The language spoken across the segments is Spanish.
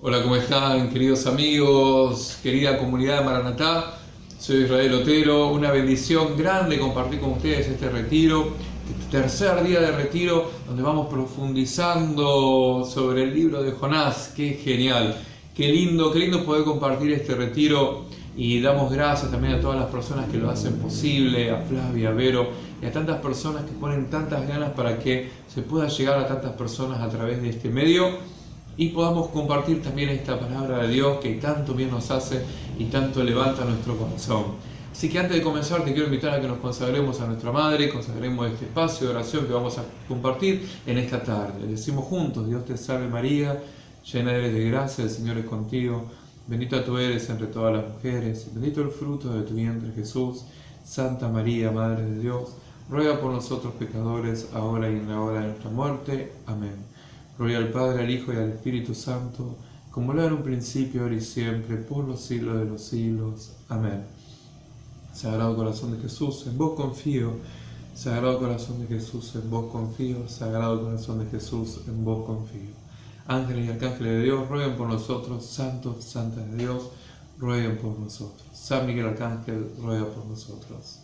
Hola, ¿cómo están, queridos amigos, querida comunidad de Maranatá? Soy Israel Otero, una bendición grande compartir con ustedes este retiro, este tercer día de retiro, donde vamos profundizando sobre el libro de Jonás. ¡Qué genial! Qué lindo poder compartir este retiro, y damos gracias también a todas las personas que lo hacen posible, a Flavia, a Vero y a tantas personas que ponen tantas ganas para que se pueda llegar a tantas personas a través de este medio y podamos compartir también esta palabra de Dios que tanto bien nos hace y tanto levanta nuestro corazón. Así que antes de comenzar te quiero invitar a que nos consagremos a nuestra Madre, consagremos este espacio de oración que vamos a compartir en esta tarde. Decimos juntos: Dios te salve María, llena eres de gracia, el Señor es contigo, bendita tú eres entre todas las mujeres, bendito el fruto de tu vientre Jesús. Santa María, Madre de Dios, ruega por nosotros pecadores, ahora y en la hora de nuestra muerte. Amén. Gloria al Padre, al Hijo y al Espíritu Santo, como lo era en un principio, ahora y siempre, por los siglos de los siglos. Amén. Sagrado Corazón de Jesús, en vos confío. Sagrado Corazón de Jesús, en vos confío. Sagrado Corazón de Jesús, en vos confío. Ángeles y arcángeles de Dios, rueguen por nosotros. Santos, santas de Dios, rueguen por nosotros. San Miguel Arcángel, ruega por nosotros.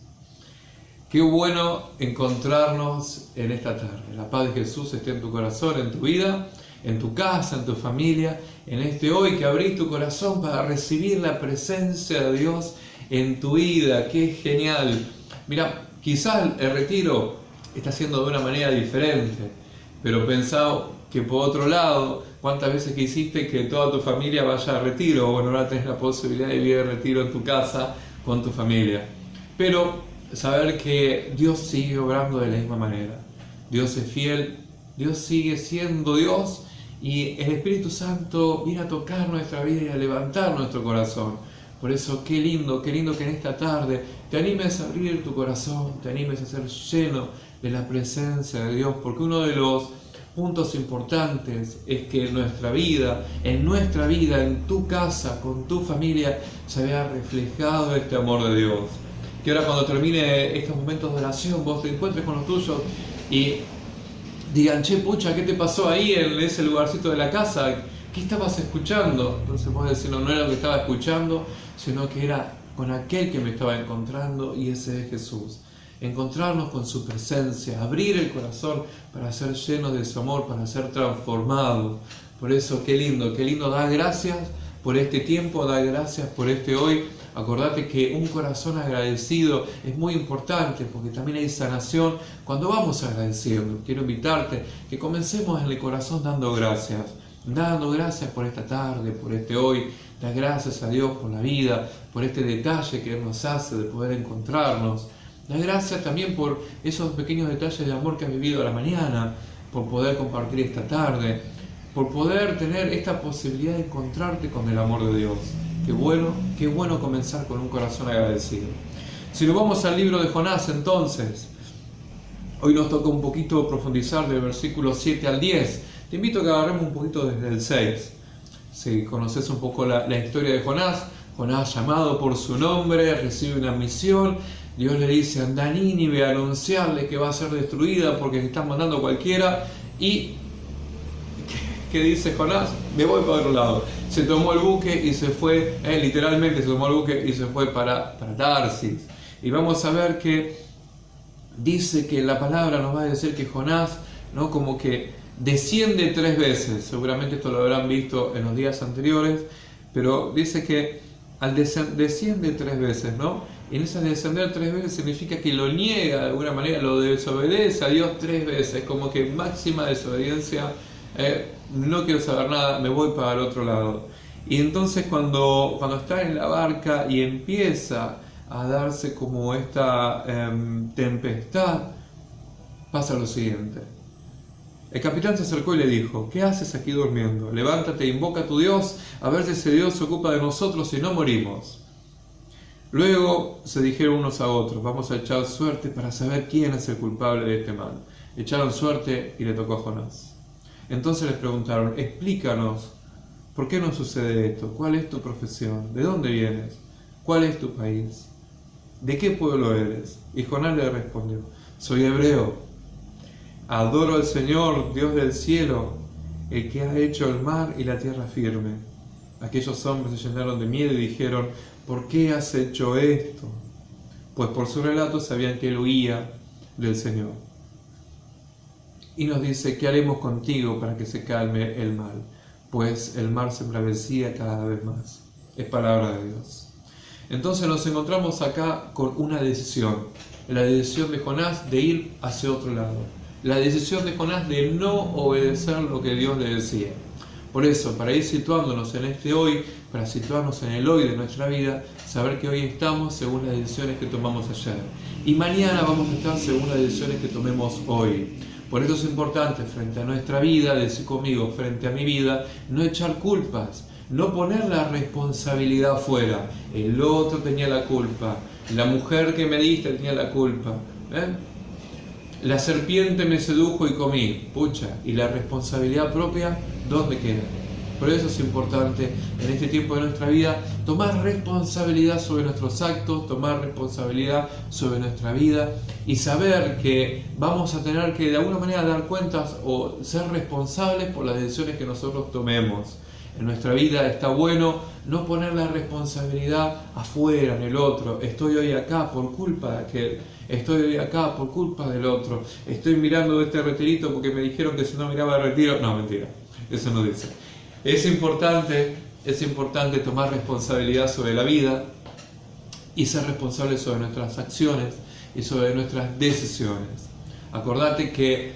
Qué bueno encontrarnos en esta tarde. La paz de Jesús esté en tu corazón, en tu vida, en tu casa, en tu familia, en este hoy que abrís tu corazón para recibir la presencia de Dios en tu vida. ¡Qué genial! Mira, quizás el retiro está siendo de una manera diferente, pero pensá que por otro lado, ¿cuántas veces quisiste que toda tu familia vaya a retiro? Bueno, ahora tenés la posibilidad de vivir el retiro en tu casa con tu familia. Pero saber que Dios sigue obrando de la misma manera. Dios es fiel, Dios sigue siendo Dios, y el Espíritu Santo viene a tocar nuestra vida y a levantar nuestro corazón. Por eso qué lindo que en esta tarde te animes a abrir tu corazón, te animes a ser lleno de la presencia de Dios, porque uno de los puntos importantes es que en nuestra vida, en tu casa, con tu familia, se vea reflejado este amor de Dios. Que ahora, cuando termine estos momentos de oración, vos te encuentres con los tuyos y digan: che, pucha, ¿qué te pasó ahí en ese lugarcito de la casa? ¿Qué estabas escuchando? Entonces vos decís: no era lo que estaba escuchando, sino que era con aquel que me estaba encontrando, y ese es Jesús. Encontrarnos con su presencia, abrir el corazón para ser llenos de su amor, para ser transformados. Por eso qué lindo, da gracias por este tiempo, da gracias por este hoy. Acordate que un corazón agradecido es muy importante, porque también hay sanación cuando vamos agradeciendo. Quiero invitarte que comencemos en el corazón dando gracias por esta tarde, por este hoy. Da gracias a Dios por la vida, por este detalle que Él nos hace de poder encontrarnos. Da gracias también por esos pequeños detalles de amor que has vivido a la mañana, por poder compartir esta tarde, por poder tener esta posibilidad de encontrarte con el amor de Dios. Qué bueno comenzar con un corazón agradecido. Si nos vamos al libro de Jonás, entonces, hoy nos toca un poquito profundizar del versículo 7 al 10. Te invito a que agarremos un poquito desde el 6. Si conoces un poco la historia de Jonás, llamado por su nombre, recibe una misión. Dios le dice: anda a Nínive a anunciarle que va a ser destruida porque se están mandando cualquiera. Y ¿qué dice Jonás? Me voy para otro lado. Se tomó el buque y se fue, literalmente se tomó el buque y se fue para Tarsis. Y vamos a ver que dice que la palabra nos va a decir que Jonás, ¿no?, como que desciende 3 veces. Seguramente esto lo habrán visto en los días anteriores, pero dice que desciende 3 veces, ¿no? Y en ese descender 3 veces significa que lo niega de alguna manera, lo desobedece a Dios 3 veces, como que máxima desobediencia. No quiero saber nada, me voy para el otro lado. Y entonces cuando está en la barca y empieza a darse como esta tempestad, pasa lo siguiente. El capitán se acercó y le dijo: ¿qué haces aquí durmiendo? Levántate e invoca a tu Dios, a ver si ese Dios se ocupa de nosotros y no morimos. Luego se dijeron unos a otros: vamos a echar suerte para saber quién es el culpable de este mal. Echaron suerte y le tocó a Jonás. Entonces les preguntaron: explícanos, ¿por qué nos sucede esto? ¿Cuál es tu profesión? ¿De dónde vienes? ¿Cuál es tu país? ¿De qué pueblo eres? Y Jonás le respondió: soy hebreo, adoro al Señor, Dios del cielo, el que ha hecho el mar y la tierra firme. Aquellos hombres se llenaron de miedo y dijeron: ¿por qué has hecho esto? Pues por su relato sabían que él huía del Señor. Y nos dice: ¿qué haremos contigo para que se calme el mal? Pues el mar se embravecía cada vez más. Es palabra de Dios. Entonces nos encontramos acá con una decisión. La decisión de Jonás de ir hacia otro lado. La decisión de Jonás de no obedecer lo que Dios le decía. Por eso, para ir situándonos en este hoy, para situarnos en el hoy de nuestra vida, saber que hoy estamos según las decisiones que tomamos ayer. Y mañana vamos a estar según las decisiones que tomemos hoy. Por eso es importante frente a nuestra vida, decir conmigo, frente a mi vida, no echar culpas, no poner la responsabilidad afuera. El otro tenía la culpa, la mujer que me diste tenía la culpa. La serpiente me sedujo y comí, pucha, y la responsabilidad propia, ¿dónde queda? Por eso es importante en este tiempo de nuestra vida tomar responsabilidad sobre nuestros actos, tomar responsabilidad sobre nuestra vida y saber que vamos a tener que de alguna manera dar cuentas o ser responsables por las decisiones que nosotros tomemos. En nuestra vida está bueno no poner la responsabilidad afuera, en el otro. Estoy hoy acá por culpa de aquel. Estoy hoy acá por culpa del otro. Estoy mirando este retirito porque me dijeron que si no miraba el retiro... No, mentira. Eso no dice. Es importante tomar responsabilidad sobre la vida y ser responsables sobre nuestras acciones y sobre nuestras decisiones. Acordate que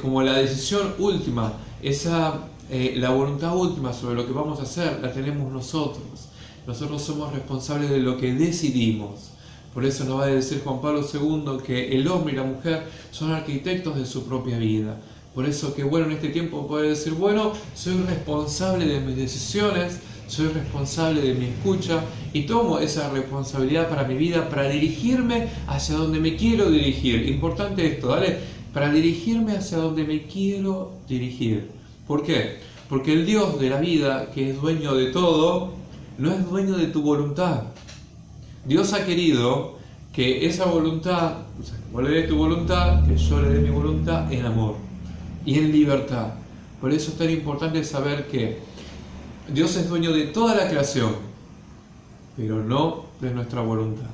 como la decisión última, la voluntad última sobre lo que vamos a hacer, la tenemos nosotros. Nosotros somos responsables de lo que decidimos. Por eso nos va a decir Juan Pablo II que el hombre y la mujer son arquitectos de su propia vida. Por eso que bueno en este tiempo poder decir, bueno, soy responsable de mis decisiones, soy responsable de mi escucha y tomo esa responsabilidad para mi vida, para dirigirme hacia donde me quiero dirigir. Importante esto, ¿vale? Para dirigirme hacia donde me quiero dirigir. ¿Por qué? Porque el Dios de la vida, que es dueño de todo, no es dueño de tu voluntad. Dios ha querido que esa voluntad, o sea, vos le des tu voluntad, que yo le dé mi voluntad en amor y en libertad. Por eso es tan importante saber que Dios es dueño de toda la creación, pero no de nuestra voluntad.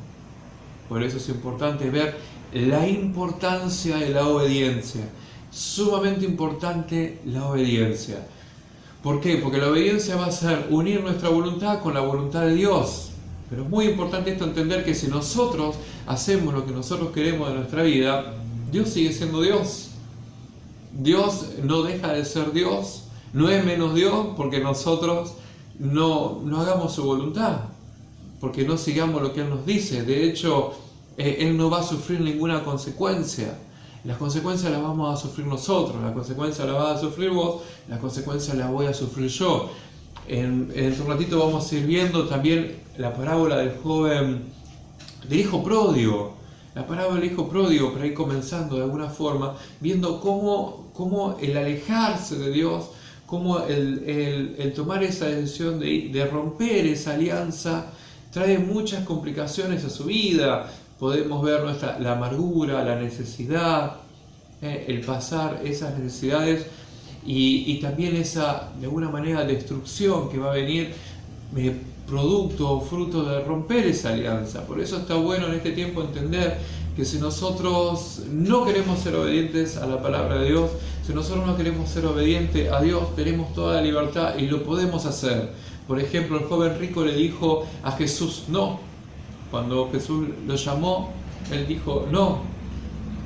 Por eso es importante ver la importancia de la obediencia. Sumamente importante la obediencia. ¿Por qué? Porque la obediencia va a ser unir nuestra voluntad con la voluntad de Dios. Pero es muy importante esto entender que si nosotros hacemos lo que nosotros queremos de nuestra vida, Dios sigue siendo Dios. Dios no deja de ser Dios, no es menos Dios porque nosotros no hagamos su voluntad, porque no sigamos lo que Él nos dice. De hecho, Él no va a sufrir ninguna consecuencia. Las consecuencias las vamos a sufrir nosotros, las consecuencias las vas a sufrir vos, las consecuencias las voy a sufrir yo. En un ratito vamos a ir viendo también la parábola del hijo pródigo. La parábola del hijo pródigo, para ir comenzando de alguna forma, viendo cómo el alejarse de Dios, cómo el tomar esa decisión de romper esa alianza, trae muchas complicaciones a su vida. Podemos ver la amargura, la necesidad, el pasar esas necesidades y también esa, de alguna manera, destrucción que va a venir producto o fruto de romper esa alianza. Por eso está bueno en este tiempo entender que si nosotros no queremos ser obedientes a la palabra de Dios, si nosotros no queremos ser obedientes a Dios, tenemos toda la libertad y lo podemos hacer. Por ejemplo, el joven rico le dijo a Jesús no. Cuando Jesús lo llamó, él dijo no.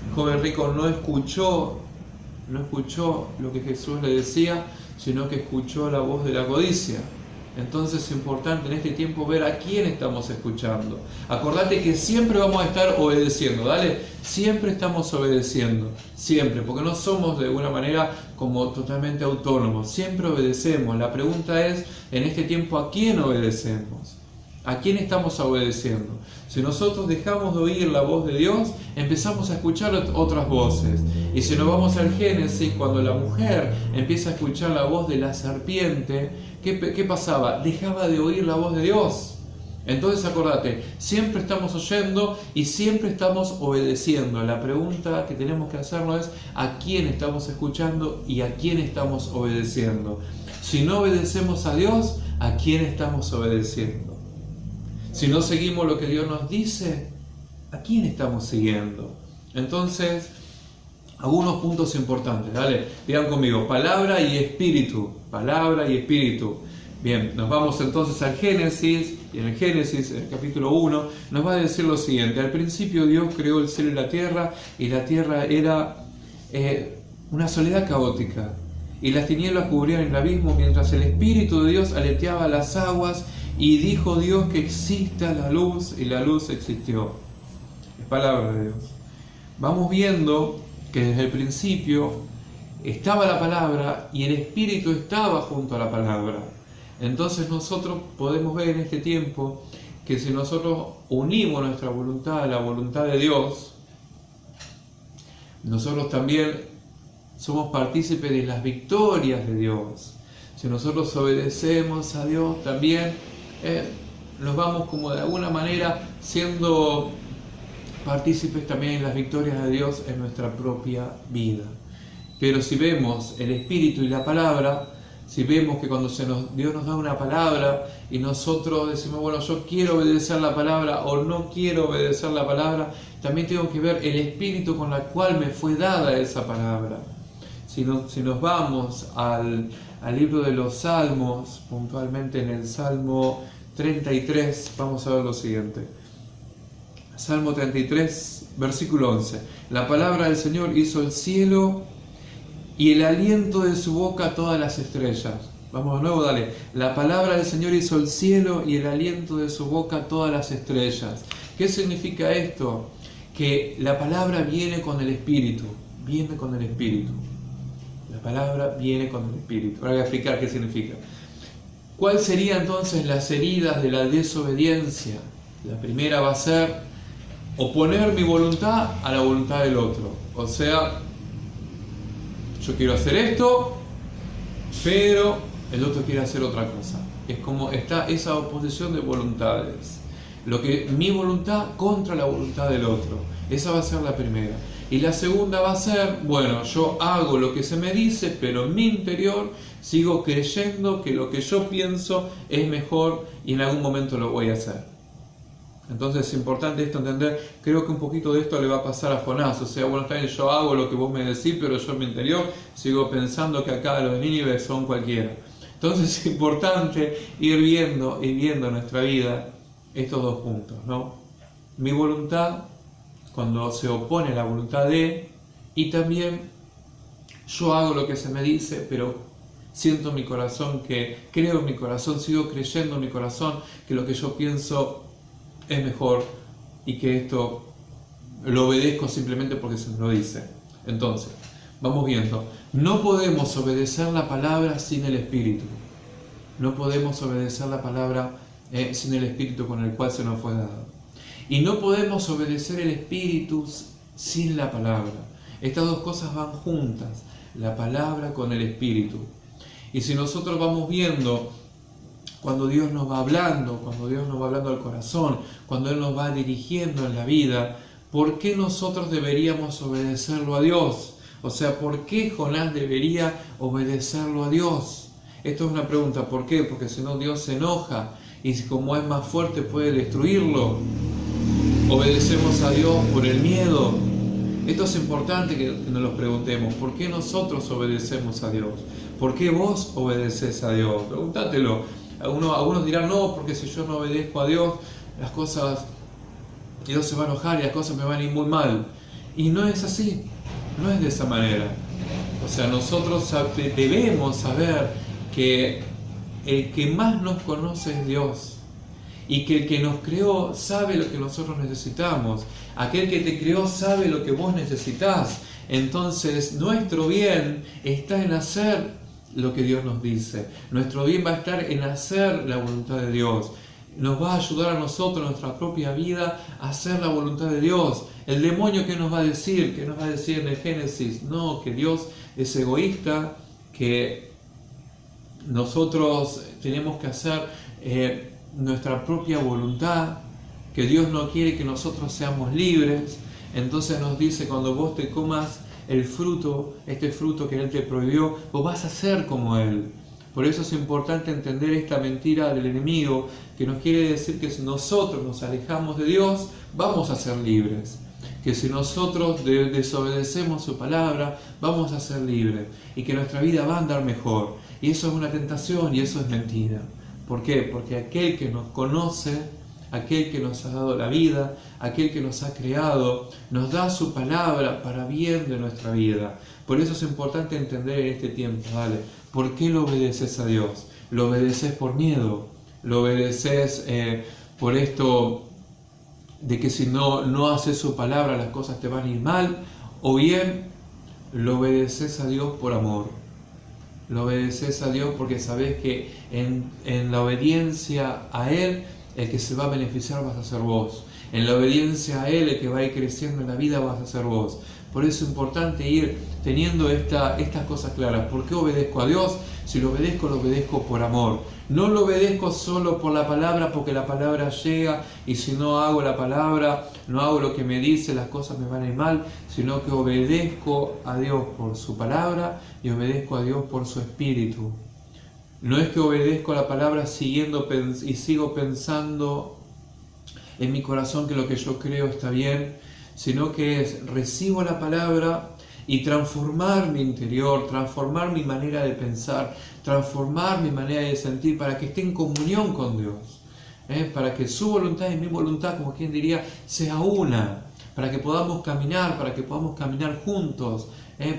El joven rico no escuchó lo que Jesús le decía, sino que escuchó la voz de la codicia. Entonces es importante en este tiempo ver a quién estamos escuchando. Acordate que siempre vamos a estar obedeciendo, ¿dale? Siempre estamos obedeciendo, siempre, porque no somos de alguna manera como totalmente autónomos, siempre obedecemos. La pregunta es, en este tiempo, ¿a quién obedecemos? ¿A quién estamos obedeciendo? Si nosotros dejamos de oír la voz de Dios, empezamos a escuchar otras voces. Y si nos vamos al Génesis, cuando la mujer empieza a escuchar la voz de la serpiente, ¿qué pasaba? Dejaba de oír la voz de Dios. Entonces acordate, siempre estamos oyendo y siempre estamos obedeciendo. La pregunta que tenemos que hacernos es ¿a quién estamos escuchando y a quién estamos obedeciendo? Si no obedecemos a Dios, ¿a quién estamos obedeciendo? Si no seguimos lo que Dios nos dice, ¿a quién estamos siguiendo? Entonces, algunos puntos importantes, ¿vale? Digan conmigo, palabra y espíritu, palabra y espíritu. Bien, nos vamos entonces al Génesis, y en el Génesis, en el capítulo 1, nos va a decir lo siguiente: al principio Dios creó el cielo y la tierra era una soledad caótica, y las tinieblas cubrían el abismo, mientras el Espíritu de Dios aleteaba las aguas, y dijo Dios que exista la luz, y la luz existió. Es palabra de Dios. Vamos viendo que desde el principio estaba la palabra, y el Espíritu estaba junto a la palabra. Entonces nosotros podemos ver en este tiempo que si nosotros unimos nuestra voluntad a la voluntad de Dios, nosotros también somos partícipes de las victorias de Dios. Si nosotros obedecemos a Dios, también nos vamos como de alguna manera siendo partícipes también en las victorias de Dios en nuestra propia vida. Pero si vemos el Espíritu y la palabra, si vemos que cuando Dios nos da una palabra y nosotros decimos, bueno, yo quiero obedecer la palabra o no quiero obedecer la palabra, también tengo que ver el espíritu con el cual me fue dada esa palabra. Si nos vamos al libro de los Salmos, puntualmente en el Salmo 33, vamos a ver lo siguiente. Salmo 33, versículo 11. La palabra del Señor hizo el cielo y el aliento de su boca todas las estrellas. Vamos de nuevo, dale. La palabra del Señor hizo el cielo y el aliento de su boca todas las estrellas. ¿Qué significa esto? Que la palabra viene con el Espíritu. Viene con el Espíritu. La palabra viene con el Espíritu. Ahora voy a explicar qué significa. ¿Cuáles serían entonces las heridas de la desobediencia? La primera va a ser oponer mi voluntad a la voluntad del otro. O sea, yo quiero hacer esto, pero el otro quiere hacer otra cosa. Es como está esa oposición de voluntades. Mi voluntad contra la voluntad del otro. Esa va a ser la primera. Y la segunda va a ser, bueno, yo hago lo que se me dice, pero en mi interior sigo creyendo que lo que yo pienso es mejor y en algún momento lo voy a hacer. Entonces es importante esto entender. Creo que un poquito de esto le va a pasar a Jonás. O sea, bueno, está bien, yo hago lo que vos me decís, pero yo en mi interior sigo pensando que acá los de Nínive son cualquiera. Entonces es importante ir viendo en nuestra vida estos dos puntos, ¿no? Mi voluntad cuando se opone a la voluntad de, y también yo hago lo que se me dice, pero siento en mi corazón creo en mi corazón, sigo creyendo en mi corazón que lo que yo pienso es mejor y que esto lo obedezco simplemente porque se me lo dice. Entonces, vamos viendo. No podemos obedecer la palabra sin el Espíritu. No podemos obedecer la palabra sin el Espíritu con el cual se nos fue dado. Y no podemos obedecer el Espíritu sin la palabra. Estas dos cosas van juntas, la palabra con el Espíritu. Y si nosotros vamos viendo cuando Dios nos va hablando, cuando Dios nos va hablando al corazón, cuando Él nos va dirigiendo en la vida, ¿por qué nosotros deberíamos obedecerlo a Dios? O sea, ¿por qué Jonás debería obedecerlo a Dios? Esto es una pregunta. ¿Por qué? Porque si no Dios se enoja y como es más fuerte puede destruirlo. Obedecemos a Dios por el miedo. Esto es importante que nos lo preguntemos. ¿Por qué nosotros obedecemos a Dios? ¿Por qué vos obedeces a Dios? Pregúntatelo. Algunos dirán, no, porque si yo no obedezco a Dios, las cosas, Dios se va a enojar y las cosas me van a ir muy mal. Y no es así, no es de esa manera. O sea, nosotros debemos saber que el que más nos conoce es Dios. Y que el que nos creó sabe lo que nosotros necesitamos. Aquel que te creó sabe lo que vos necesitás. Entonces, nuestro bien está en hacer lo que Dios nos dice. Nuestro bien va a estar en hacer la voluntad de Dios. Nos va a ayudar a nosotros, en nuestra propia vida, a hacer la voluntad de Dios. El demonio, ¿qué nos va a decir? ¿Qué nos va a decir en el Génesis? No, que Dios es egoísta, que nosotros tenemos que hacer nuestra propia voluntad, que Dios no quiere que nosotros seamos libres. Entonces nos dice, cuando vos te comas el fruto, este fruto que Él te prohibió, vos vas a ser como Él. Por eso es importante entender esta mentira del enemigo, que nos quiere decir que si nosotros nos alejamos de Dios, vamos a ser libres. Que si nosotros desobedecemos su palabra, vamos a ser libres. Y que nuestra vida va a andar mejor. Y eso es una tentación y eso es mentira. ¿Por qué? Porque aquel que nos conoce, aquel que nos ha dado la vida, aquel que nos ha creado, nos da su palabra para bien de nuestra vida. Por eso es importante entender en este tiempo, ¿vale? ¿Por qué lo obedeces a Dios? ¿Lo obedeces por miedo? ¿Lo obedeces por esto de que si no haces su palabra las cosas te van a ir mal? ¿O bien lo obedeces a Dios por amor? Lo obedeces a Dios porque sabes que en la obediencia a Él, el que se va a beneficiar vas a ser vos. En la obediencia a Él, el que va a ir creciendo en la vida vas a ser vos. Por eso es importante ir teniendo estas cosas claras. ¿Por qué obedezco a Dios? Si lo obedezco por amor. No lo obedezco solo por la palabra, porque la palabra llega y si no hago la palabra, no hago lo que me dice, las cosas me van a ir mal, sino que obedezco a Dios por su palabra y obedezco a Dios por su espíritu. No es que obedezco a la palabra y sigo pensando en mi corazón que lo que yo creo está bien, sino que recibo la palabra y transformar mi interior, transformar mi manera de pensar, transformar mi manera de sentir para que esté en comunión con Dios, para que su voluntad y mi voluntad, como quien diría, sea una, para que podamos caminar juntos,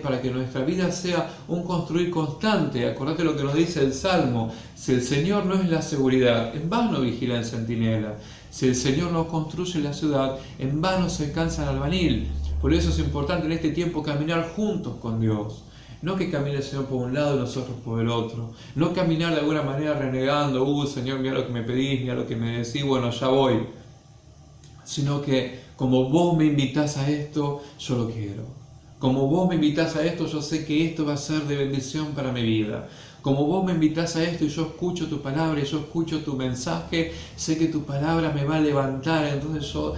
para que nuestra vida sea un construir constante. Acordate lo que nos dice el Salmo: si el Señor no es la seguridad, en vano vigila el centinela. Si el Señor no construye la ciudad, en vano se cansa el albañil. Por eso es importante en este tiempo caminar juntos con Dios. No que camine el Señor por un lado y nosotros por el otro. No caminar de alguna manera renegando: Señor, mira lo que me pedís, mira lo que me decís, bueno, ya voy. Sino que como vos me invitás a esto, yo lo quiero. Como vos me invitás a esto, yo sé que esto va a ser de bendición para mi vida. Como vos me invitás a esto y yo escucho tu palabra y yo escucho tu mensaje, sé que tu palabra me va a levantar, entonces yo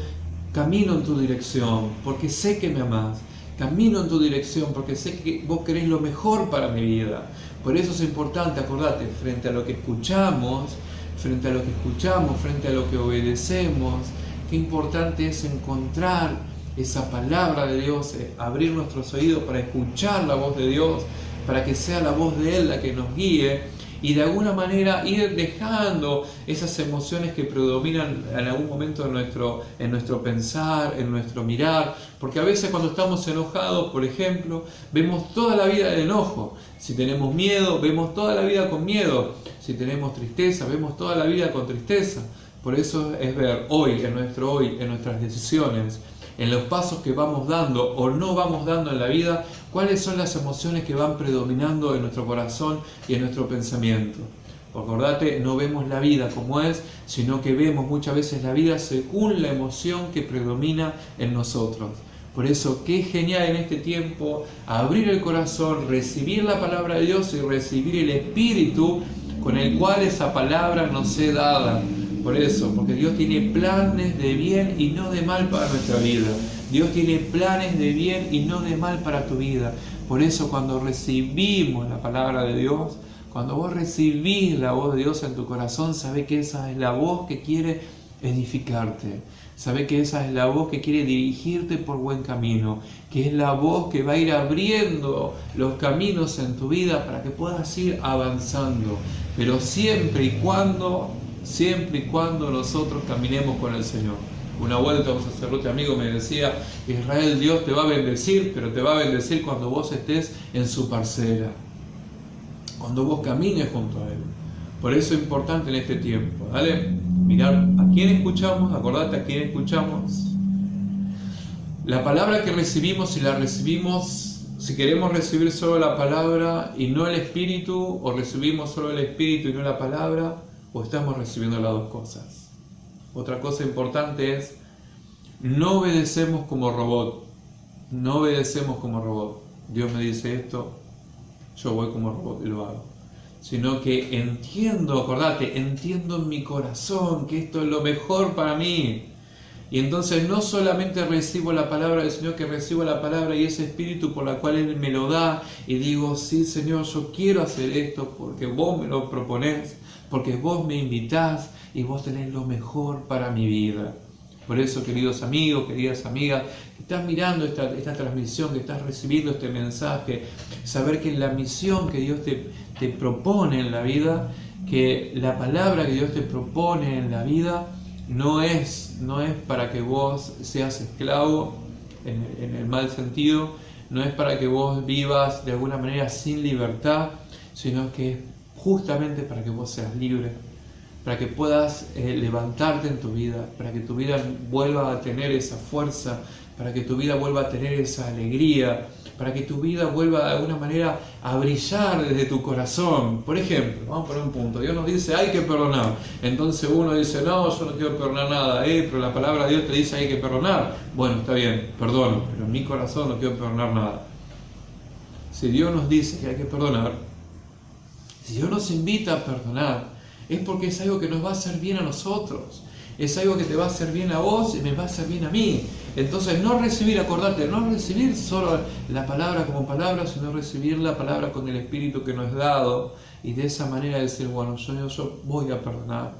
camino en tu dirección, porque sé que me amás. Camino en tu dirección, porque sé que vos querés lo mejor para mi vida. Por eso es importante, acordate, frente a lo que escuchamos, frente a lo que obedecemos, qué importante es encontrar esa palabra de Dios, abrir nuestros oídos para escuchar la voz de Dios, para que sea la voz de Él la que nos guíe y de alguna manera ir dejando esas emociones que predominan en algún momento en nuestro pensar, en nuestro mirar, porque a veces cuando estamos enojados, por ejemplo, vemos toda la vida el enojo. Si tenemos miedo, vemos toda la vida con miedo. Si tenemos tristeza, vemos toda la vida con tristeza. Por eso es ver hoy, en nuestras decisiones, en los pasos que vamos dando o no vamos dando en la vida, cuáles son las emociones que van predominando en nuestro corazón y en nuestro pensamiento. Acordate, no vemos la vida como es, sino que vemos muchas veces la vida según la emoción que predomina en nosotros. Por eso, qué genial en este tiempo abrir el corazón, recibir la palabra de Dios y recibir el Espíritu con el cual esa palabra nos es dada. Por eso, porque Dios tiene planes de bien y no de mal para nuestra vida. Dios tiene planes de bien y no de mal para tu vida. Por eso cuando recibimos la palabra de Dios, cuando vos recibís la voz de Dios en tu corazón, sabés que esa es la voz que quiere edificarte. Sabés que esa es la voz que quiere dirigirte por buen camino. Que es la voz que va a ir abriendo los caminos en tu vida para que puedas ir avanzando. Pero siempre y cuando nosotros caminemos con el Señor. Una vuelta un sacerdote amigo me decía: Israel, Dios te va a bendecir, pero te va a bendecir cuando vos estés en su parcela, cuando vos camines junto a Él. Por eso es importante en este tiempo, ¿vale? Mirar a quién escuchamos, acordate a quién escuchamos. La palabra que recibimos, si queremos recibir solo la palabra y no el Espíritu, o recibimos solo el Espíritu y no la palabra, o estamos recibiendo las dos cosas. Otra cosa importante es, no obedecemos como robot. No obedecemos como robot. Dios me dice esto, yo voy como robot y lo hago. sino que entiendo, acordate, entiendo en mi corazón que esto es lo mejor para mí. Y entonces no solamente recibo la palabra del Señor, que recibo la palabra y ese espíritu por la cual Él me lo da, y digo, sí Señor, yo quiero hacer esto porque vos me lo proponés, porque vos me invitás y vos tenés lo mejor para mi vida. Por eso, queridos amigos, queridas amigas, que estás mirando esta transmisión, que estás recibiendo este mensaje, saber que la misión que Dios te propone en la vida, que la palabra que Dios te propone en la vida, no es para que vos seas esclavo en el mal sentido, no es para que vos vivas de alguna manera sin libertad, sino que es justamente para que vos seas libre, para que puedas levantarte en tu vida, para que tu vida vuelva a tener esa fuerza, para que tu vida vuelva a tener esa alegría, para que tu vida vuelva de alguna manera a brillar desde tu corazón. Por ejemplo, vamos a poner un punto, Dios nos dice hay que perdonar, entonces uno dice no, yo no quiero perdonar nada, pero la palabra de Dios te dice hay que perdonar. Bueno, está bien, perdono, pero en mi corazón no quiero perdonar nada. Si Dios nos dice que hay que perdonar, si Dios nos invita a perdonar, es porque es algo que nos va a hacer bien a nosotros, es algo que te va a hacer bien a vos y me va a hacer bien a mí. Entonces no recibir, acordate, no recibir solo la palabra como palabra, sino recibir la palabra con el Espíritu que nos es dado, y de esa manera decir, bueno, yo voy a perdonar,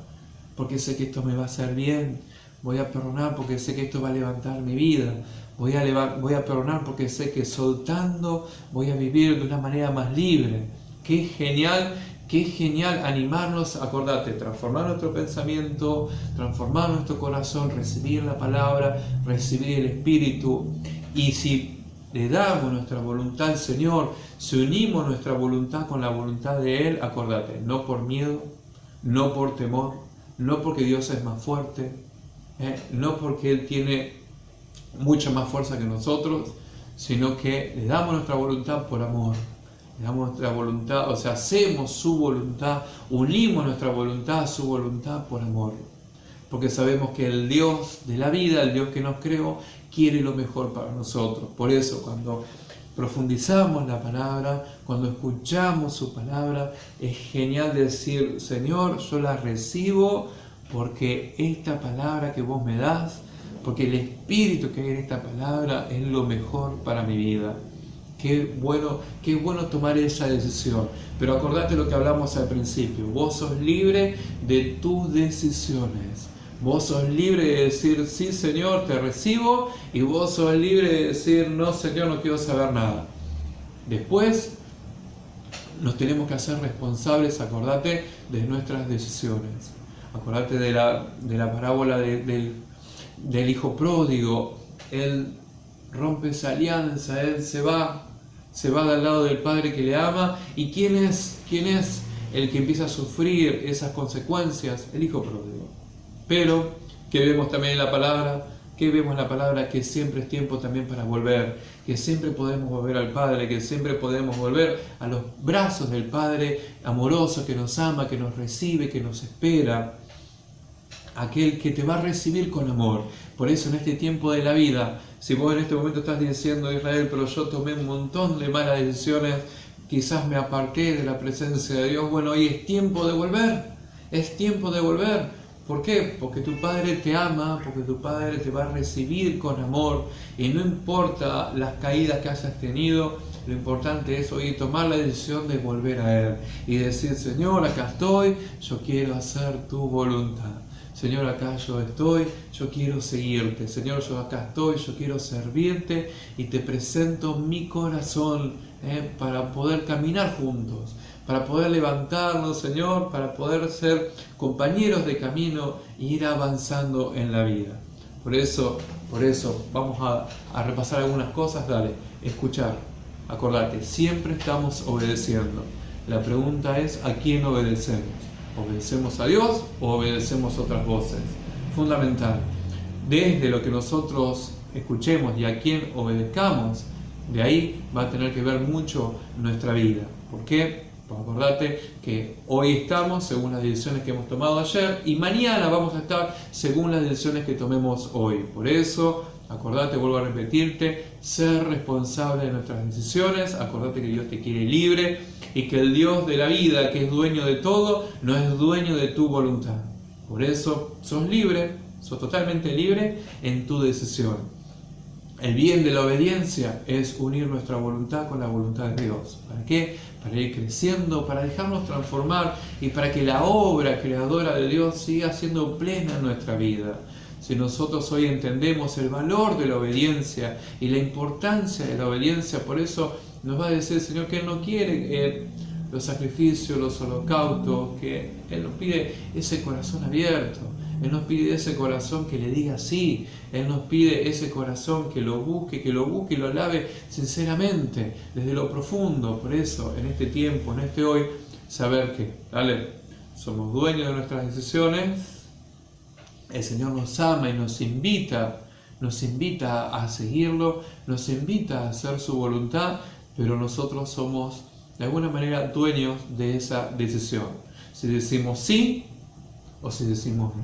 porque sé que esto me va a hacer bien, voy a perdonar porque sé que esto va a levantar mi vida, voy a perdonar porque sé que soltando voy a vivir de una manera más libre. Qué genial animarnos, acordate, transformar nuestro pensamiento, transformar nuestro corazón, recibir la palabra, recibir el Espíritu. Y si le damos nuestra voluntad al Señor, si unimos nuestra voluntad con la voluntad de Él, acordate, no por miedo, no por temor, no porque Dios es más fuerte, no porque Él tiene mucha más fuerza que nosotros, sino que le damos nuestra voluntad por amor. Le damos nuestra voluntad, o sea, hacemos su voluntad, unimos nuestra voluntad a su voluntad por amor. Porque sabemos que el Dios de la vida, el Dios que nos creó, quiere lo mejor para nosotros. Por eso, cuando profundizamos la palabra, cuando escuchamos su palabra, es genial decir, Señor, yo la recibo porque esta palabra que vos me das, porque el Espíritu que hay en esta palabra es lo mejor para mi vida. Qué bueno tomar esa decisión. Pero acordate lo que hablamos al principio. Vos sos libre de tus decisiones. Vos sos libre de decir, sí Señor, te recibo. Y vos sos libre de decir, no Señor, no quiero saber nada. Después nos tenemos que hacer responsables, acordate, de nuestras decisiones. Acordate de la parábola del hijo pródigo. Él rompe esa alianza, él se va del lado del padre que le ama. ¿Y quién es el que empieza a sufrir esas consecuencias? El hijo pródigo. Pero, ¿qué vemos también en la palabra? ¿Qué vemos en la palabra? Que siempre es tiempo también para volver, que siempre podemos volver al Padre, que siempre podemos volver a los brazos del Padre amoroso que nos ama, que nos recibe, que nos espera. Aquel que te va a recibir con amor. Por eso en este tiempo de la vida, si vos en este momento estás diciendo, Israel, pero yo tomé un montón de malas decisiones, quizás me aparté de la presencia de Dios, bueno, hoy es tiempo de volver, es tiempo de volver. ¿Por qué? Porque tu Padre te ama, porque tu Padre te va a recibir con amor, y no importa las caídas que hayas tenido, lo importante es hoy tomar la decisión de volver a Él y decir, Señor, acá estoy, yo quiero hacer tu voluntad. Señor, acá yo estoy, yo quiero seguirte. Señor, yo acá estoy, yo quiero servirte y te presento mi corazón para poder caminar juntos, para poder levantarnos, Señor, para poder ser compañeros de camino e ir avanzando en la vida. Por eso vamos a repasar algunas cosas. Dale, escuchar. Acordate, siempre estamos obedeciendo. La pregunta es, ¿a quién obedecemos? ¿Obedecemos a Dios o obedecemos otras voces? Fundamental. Desde lo que nosotros escuchemos y a quién obedezcamos, de ahí va a tener que ver mucho nuestra vida. ¿Por qué? Pues acordate que hoy estamos según las decisiones que hemos tomado ayer y mañana vamos a estar según las decisiones que tomemos hoy. Por eso Acordate, vuelvo a repetirte, ser responsable de nuestras decisiones. Acordate que Dios te quiere libre y que el Dios de la vida, que es dueño de todo, no es dueño de tu voluntad. Por eso sos libre, sos totalmente libre en tu decisión. El bien de la obediencia es unir nuestra voluntad con la voluntad de Dios. ¿Para qué? Para ir creciendo, para dejarnos transformar y para que la obra creadora de Dios siga siendo plena en nuestra vida. Si nosotros hoy entendemos el valor de la obediencia y la importancia de la obediencia, por eso nos va a decir el Señor que Él no quiere los sacrificios, los holocaustos, que Él nos pide ese corazón abierto. Él nos pide ese corazón que le diga sí. Él nos pide ese corazón que lo busque y lo alabe sinceramente, desde lo profundo. Por eso, en este tiempo, en este hoy, saber que, somos dueños de nuestras decisiones. El Señor nos ama y nos invita a seguirlo, nos invita a hacer su voluntad, pero nosotros somos de alguna manera dueños de esa decisión. Si decimos sí o si decimos no.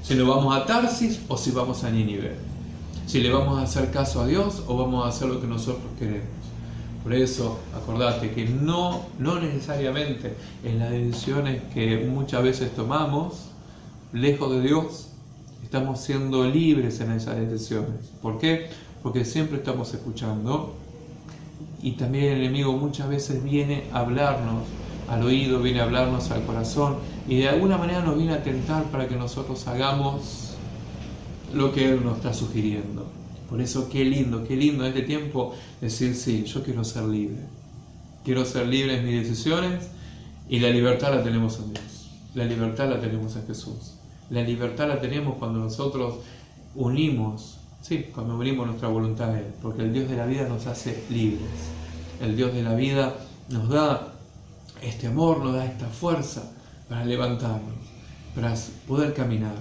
Si nos vamos a Tarsis o si vamos a Nínive. Si le vamos a hacer caso a Dios o vamos a hacer lo que nosotros queremos. Por eso, acordate que no necesariamente en las decisiones que muchas veces tomamos, lejos de Dios, estamos siendo libres en esas decisiones. ¿Por qué? Porque siempre estamos escuchando y también el enemigo muchas veces viene a hablarnos al oído, viene a hablarnos al corazón y de alguna manera nos viene a tentar para que nosotros hagamos lo que Él nos está sugiriendo. Por eso qué lindo en este tiempo decir sí, yo quiero ser libre. Quiero ser libre en mis decisiones y la libertad la tenemos en Dios. La libertad la tenemos en Jesús. La libertad la tenemos cuando nosotros unimos nuestra voluntad a Él, porque el Dios de la vida nos hace libres. El Dios de la vida nos da este amor, nos da esta fuerza para levantarnos, para poder caminar,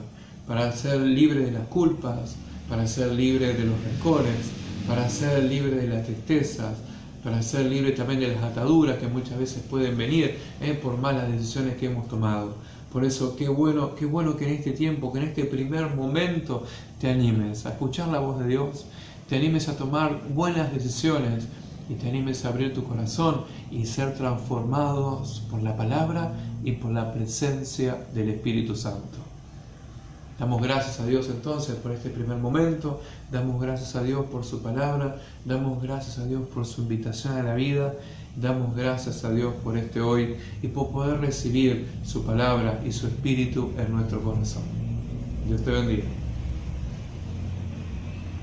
para ser libre de las culpas, para ser libre de los rencores, para ser libre de las tristezas, para ser libre también de las ataduras que muchas veces pueden venir por malas decisiones que hemos tomado. Por eso, qué bueno que en este tiempo, que en este primer momento te animes a escuchar la voz de Dios, te animes a tomar buenas decisiones y te animes a abrir tu corazón y ser transformados por la palabra y por la presencia del Espíritu Santo. Damos gracias a Dios entonces por este primer momento, damos gracias a Dios por su palabra, damos gracias a Dios por su invitación a la vida, damos gracias a Dios por este hoy y por poder recibir su palabra y su Espíritu en nuestro corazón. Dios te bendiga.